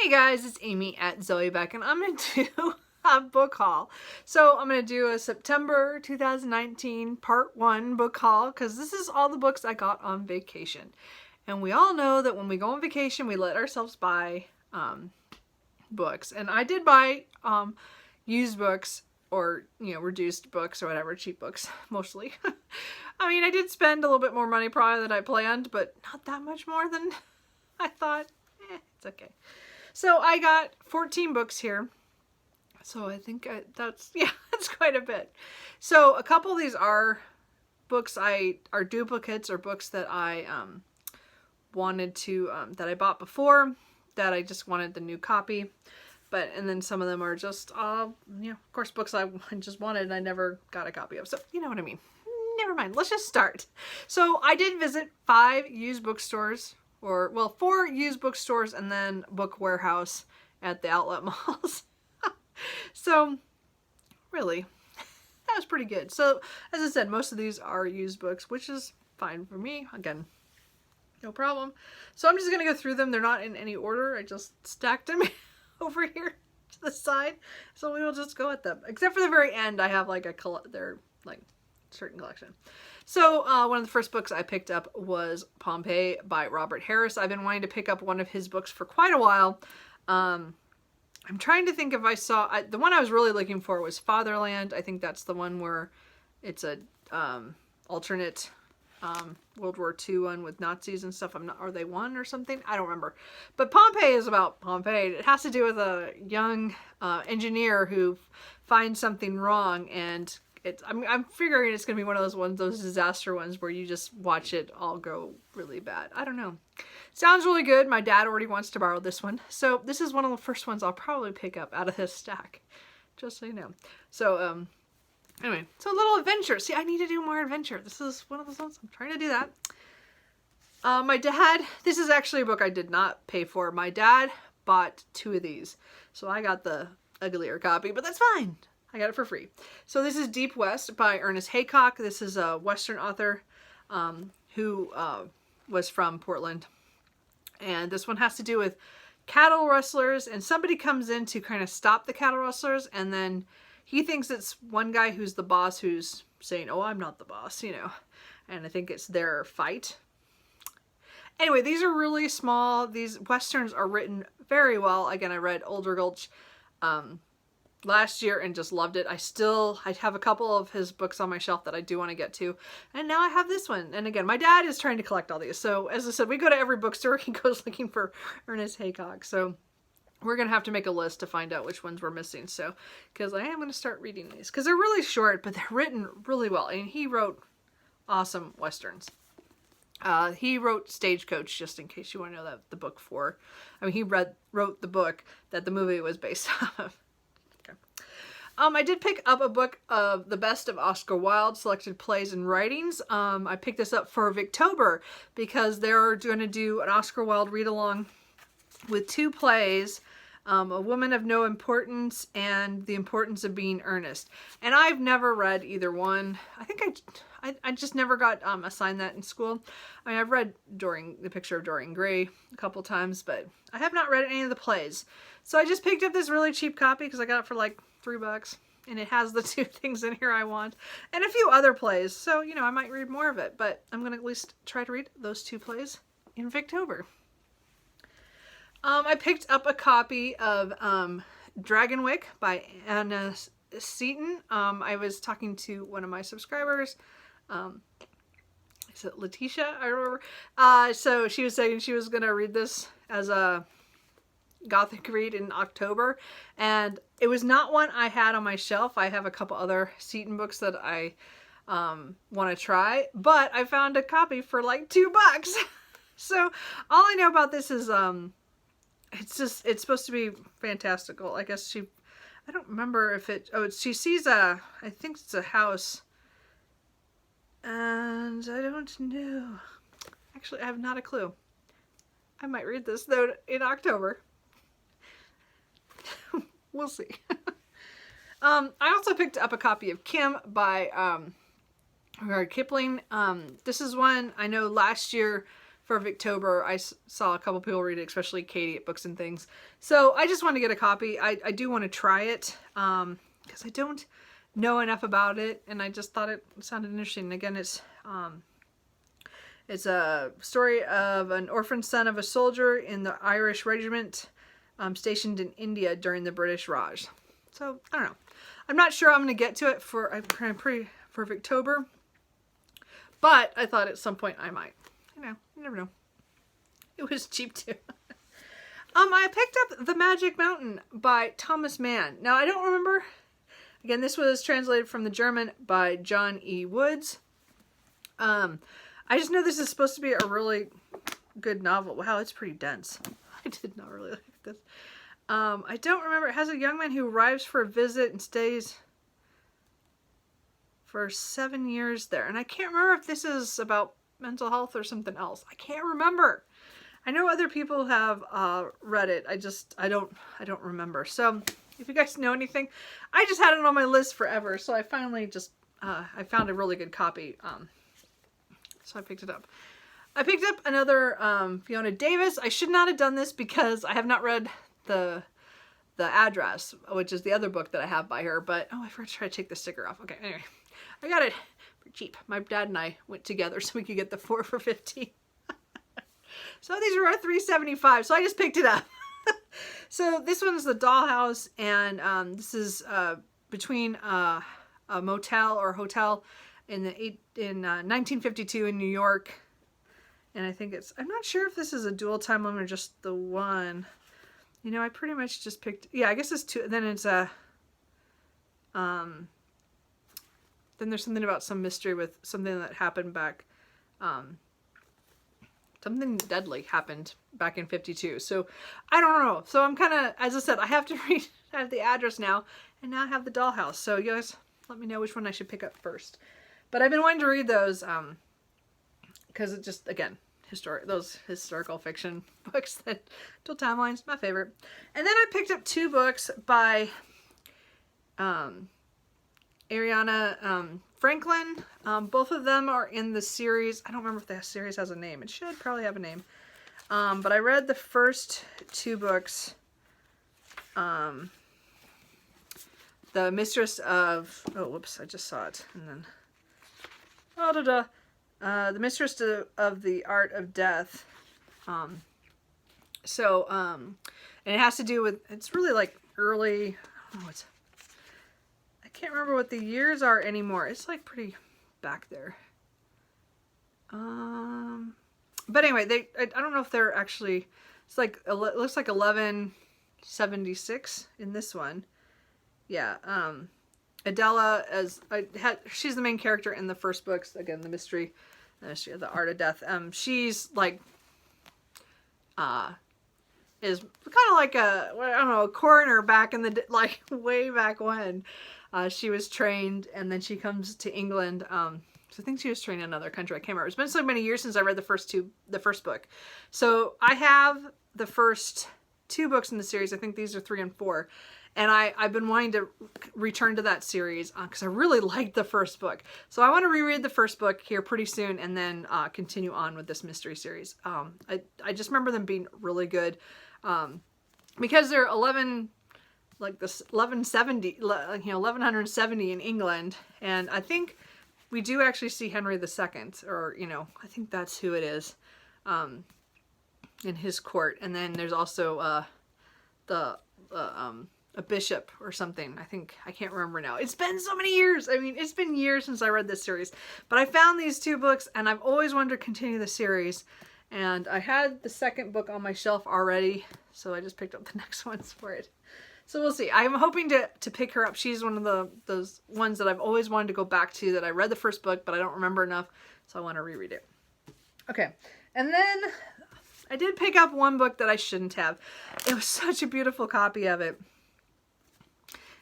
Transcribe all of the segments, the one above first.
Hey guys, it's Amy at Zoe Beck, and I'm going to do a book haul. So I'm going to do a September 2019 part 1 book haul, because this is all the books I got on vacation. And we all know that when we go on vacation, we let ourselves buy books. And I did buy used books, or, you know, reduced books or whatever, cheap books, mostly. I mean, I did spend a little bit more money probably than I planned, but not that much more than I thought. It's okay. So I got 14 books here. So I think that's quite a bit. So a couple of these are books are duplicates, or books that I wanted to, that I bought before, that I just wanted the new copy. And then some of them are just, of course, books I just wanted and I never got a copy of. So you know what I mean. Never mind. Let's just start. So I did visit 5 used bookstores. 4 used bookstores and then Book Warehouse at the outlet malls. So, really, that was pretty good. So, as I said, most of these are used books, which is fine for me. Again, no problem. So, I'm just going to go through them. They're not in any order. I just stacked them over here to the side. So, we will just go at them. Except for the very end, I have like their certain collection. So one of the first books I picked up was Pompeii by Robert Harris. I've been wanting to pick up one of his books for quite a while. I'm trying to think if I saw, the one I was really looking for was Fatherland. I think that's the one where it's a alternate World War II one with Nazis and stuff. Are they won or something? I don't remember. But Pompeii is about Pompeii. It has to do with a young engineer who finds something wrong, and I'm figuring it's going to be one of those disaster ones where you just watch it all go really bad. I don't know. Sounds really good. My dad already wants to borrow this one. So this is one of the first ones I'll probably pick up out of this stack. Just so you know. So, anyway. So a little adventure. See, I need to do more adventure. This is one of those ones. I'm trying to do that. My dad, this is actually a book I did not pay for. My dad bought 2 of these. So I got the uglier copy, but that's fine. I got it for free. So this is Deep West by Ernest Haycock. This is a Western author who was from Portland. And this one has to do with cattle rustlers. And somebody comes in to kind of stop the cattle rustlers. And then he thinks it's one guy who's the boss who's saying, oh, I'm not the boss, you know. And I think it's their fight. Anyway, these are really small. These Westerns are written very well. Again, I read Older Gulch last year and just loved it. I have a couple of his books on my shelf that I do want to get to, and now I have this one. And again, my dad is trying to collect all these, so as I said, we go to every bookstore. He goes looking for Ernest Haycock, so we're gonna have to make a list to find out which ones we're missing. So because I am going to start reading these, because they're really short, but they're written really well, and he wrote awesome Westerns. He wrote Stagecoach, just in case you want to know that the book for. I mean, he wrote the book that the movie was based off of. I did pick up a book of the best of Oscar Wilde selected plays and writings. I picked this up for Victober because they're going to do an Oscar Wilde read-along with 2 plays, A Woman of No Importance and The Importance of Being Earnest. And I've never read either one. I think I just never got assigned that in school. I mean, I've read The Picture of Dorian Gray a couple times, but I have not read any of the plays. So I just picked up this really cheap copy because I got it for like $3, and it has the 2 things in here I want, and a few other plays. So, you know, I might read more of it, but I'm going to at least try to read those 2 plays in Victober. I picked up a copy of Dragon Wick by Anna Seton. I was talking to one of my subscribers. Is it Letitia? I remember. So she was saying she was going to read this as a Gothic read in October, and it was not one I had on my shelf. I have a couple other Seton books that I want to try, but I found a copy for like $2. So all I know about this is it's supposed to be fantastical. I guess I don't remember if she sees I think it's a house, and I don't know. Actually, I have not a clue. I might read this though in October. We'll see. I also picked up a copy of Kim by Rudyard Kipling. This is one I know last year for Victober. I saw a couple people read it, especially Katie at Books and Things. So I just want to get a copy. I do want to try it because I don't know enough about it, and I just thought it sounded interesting. And again, it's a story of an orphan son of a soldier in the Irish regiment stationed in India during the British Raj. So I don't know. I'm not sure I'm going to get to it for Victober, but I thought at some point I might. You never know. It was cheap too. I picked up The Magic Mountain by Thomas Mann. Now I don't remember. Again, this was translated from the German by John E. Woods. I just know this is supposed to be a really good novel. Wow, it's pretty dense. I did not really like this. I don't remember. It has a young man who arrives for a visit and stays for 7 years there. And I can't remember if this is about mental health or something else. I can't remember. I know other people have read it. I don't remember. So if you guys know anything, I just had it on my list forever. So I finally just I found a really good copy. So I picked it up. I picked up another Fiona Davis. I should not have done this because I have not read the Address, which is the other book that I have by her. But I forgot to try to take the sticker off. Okay, anyway, I got it for cheap. My dad and I went together so we could get the 4 for $15. So these were $3.75. So I just picked it up. So this one's The Dollhouse, and this is between a motel or hotel in 1952 in New York. And I think I'm not sure if this is a dual time limit or just the one. You know, I pretty much just picked, yeah, I guess it's 2. Then it's then there's something about some mystery with something that happened back, something deadly happened back in 52. So I don't know. So I'm kind of, as I said, I have to read, I have the Address now, and now I have The Dollhouse. So you guys let me know which one I should pick up first. But I've been wanting to read those, because it just, again, those historical fiction books that dual timelines, my favorite. And then I picked up 2 books by Ariana Franklin. Both of them are in the series. I don't remember if the series has a name. It should probably have a name. But I read the first 2 books. The Mistress of, oh, whoops, I just saw it. And then, The Mistress of the Art of Death. And it has to do with, it's really like early, I can't remember what the years are anymore. It's like pretty back there. But anyway, I don't know if they're actually, it's like, it looks like 1176 in this one. Yeah, Adela, she's the main character in the first books. Again, the mystery of the Art of Death. She's like, is kind of like a, I don't know, a coroner back in the, like way back when. She was trained, and then she comes to England. So I think she was trained in another country. I can't remember. It's been so many years since I read the first book. So I have the first 2 books in the series. I think these are 3 and 4. And I've been wanting to return to that series because I really liked the first book. So I want to reread the first book here pretty soon, and then continue on with this mystery series. I just remember them being really good because they're 1170 in England, and I think we do actually see Henry II, or I think that's who it is, in his court. And then there's also a bishop or something. I can't remember now. It's been so many years. I mean, it's been years since I read this series, but I found these 2 books, and I've always wanted to continue the series, and I had the second book on my shelf already, so I just picked up the next ones for it. So we'll see. I'm hoping to pick her up. She's one of those ones that I've always wanted to go back to, that I read the first book, but I don't remember enough, so I want to reread it. Okay, and then I did pick up one book that I shouldn't have. It was such a beautiful copy of it.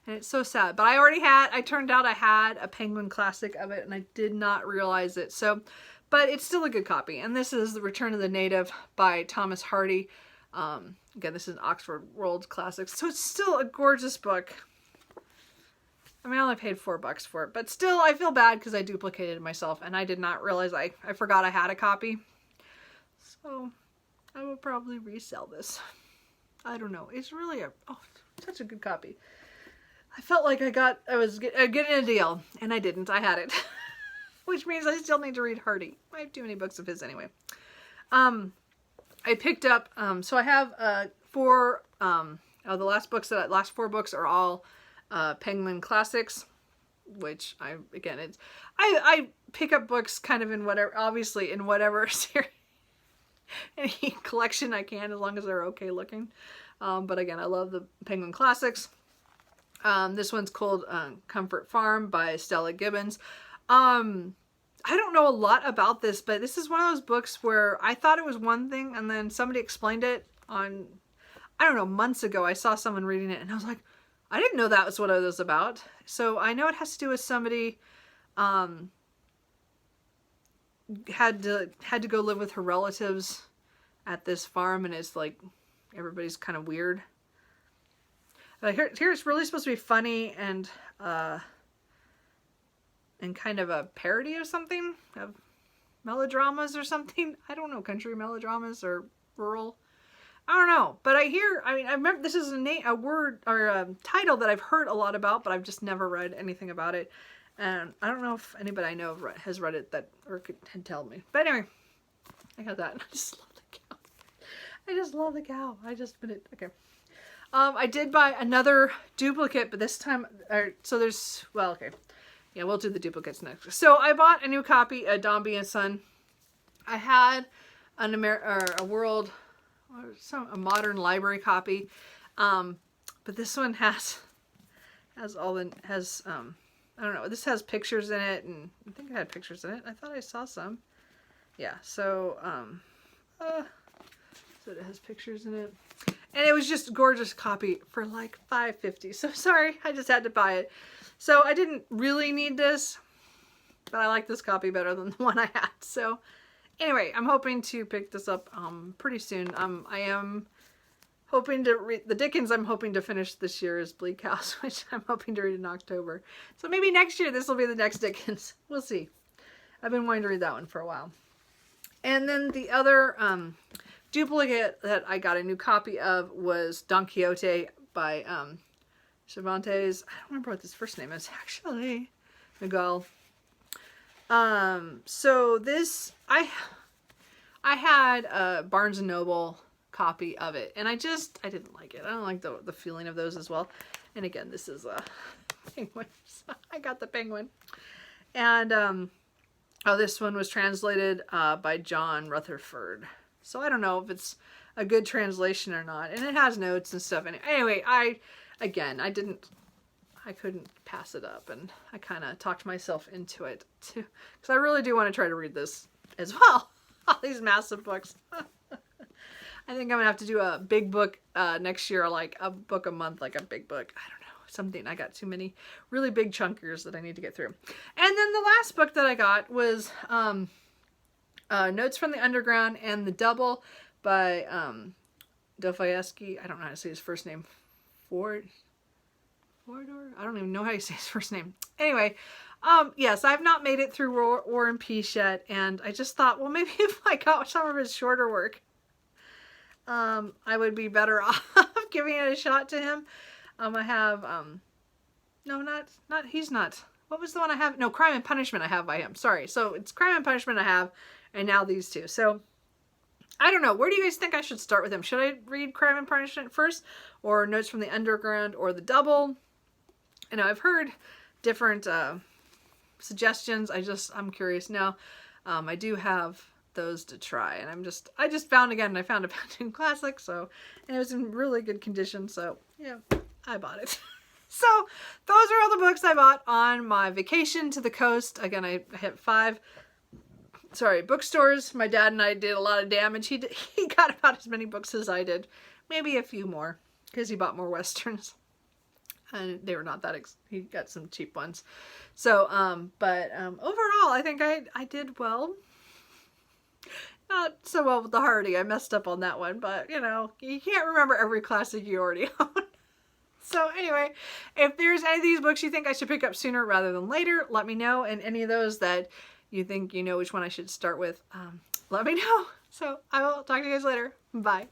And it's so sad. But I turned out I had a Penguin Classic of it, and I did not realize it. So, but it's still a good copy. And this is The Return of the Native by Thomas Hardy. Again, this is an Oxford World Classics. So it's still a gorgeous book. I mean, I only paid $4 for it. But still, I feel bad because I duplicated it myself. And I did not realize, I forgot I had a copy. So I will probably resell this. I don't know. It's really such a good copy. I felt like I was getting a deal, and I didn't. I had it. Which means I still need to read Hardy. I have too many books of his anyway. I picked up, so I have 4, the last 4 books are all Penguin classics, which I pick up books kind of in whatever series, any collection I can, as long as they're okay looking. But again, I love the Penguin classics. This one's called Comfort Farm by Stella Gibbons. I don't know a lot about this, but this is one of those books where I thought it was one thing, and then somebody explained it on, I don't know, months ago. I saw someone reading it, and I was like, I didn't know that was what it was about. So I know it has to do with somebody had to go live with her relatives at this farm, and it's like everybody's kind of weird. Here it's really supposed to be funny and kind of a parody of something, of melodramas or something. I don't know, country melodramas or rural. I don't know, but I remember this is a word or a title that I've heard a lot about, but I've just never read anything about it. And I don't know if anybody I know has read it or could tell me. But anyway, I got that. I just love the cow. I just love the cow. Okay. I did buy another duplicate, but this time, okay. Yeah, we'll do the duplicates next. So I bought a new copy of Dombey and Son. I had a modern library copy, but this one has I don't know. This has pictures in it, and I think it had pictures in it. I thought I saw some. Yeah. So so it has pictures in it. And it was just a gorgeous copy for like $5.50. So sorry, I just had to buy it. So I didn't really need this, but I like this copy better than the one I had. So anyway, I'm hoping to pick this up pretty soon. I am hoping to read the Dickens. I'm hoping to finish this year is Bleak House, which I'm hoping to read in October. So maybe next year this will be the next Dickens. We'll see. I've been wanting to read that one for a while. And then the other duplicate that I got a new copy of was Don Quixote by Cervantes. I don't remember what his first name is actually. Miguel. So this I had a Barnes and Noble copy of it, and I didn't like it. I don't like the feeling of those as well. And again, this is a penguin. So I got the penguin. And this one was translated by John Rutherford. So I don't know if it's a good translation or not. And it has notes and stuff. Anyway, I couldn't pass it up. And I kind of talked myself into it too. Because I really do want to try to read this as well. All these massive books. I think I'm going to have to do a big book next year. Like a book a month, like a big book. I don't know. Something. I got too many really big chunkers that I need to get through. And then the last book that I got was Notes from the Underground and the Double by Dostoevsky. I don't know how to say his first name. Fodor? I don't even know how you say his first name. Anyway, yes, I've not made it through War and Peace yet, and I just thought, well, maybe if I got some of his shorter work, I would be better off giving it a shot to him. I have, he's not. What was the one I have? No, Crime and Punishment I have by him. Sorry. So it's Crime and Punishment I have, and now these two. So I don't know. Where do you guys think I should start with him? Should I read Crime and Punishment first, or Notes from the Underground, or The Double? You know, I've heard different suggestions. I'm curious now. I do have those to try, and I just found a Fountain Classic, and it was in really good condition, so yeah, I bought it. So those are all the books I bought on my vacation to the coast. Again, I hit 5 bookstores. My dad and I did a lot of damage. He got about as many books as I did, maybe a few more, because he bought more Westerns. And they were not that, he got some cheap ones. So, but overall, I think I did well. Not so well with the Hardy. I messed up on that one, but you know, you can't remember every classic you already own. So anyway, if there's any of these books you think I should pick up sooner rather than later, let me know. And any of those that you think you know which one I should start with, let me know. So I will talk to you guys later. Bye.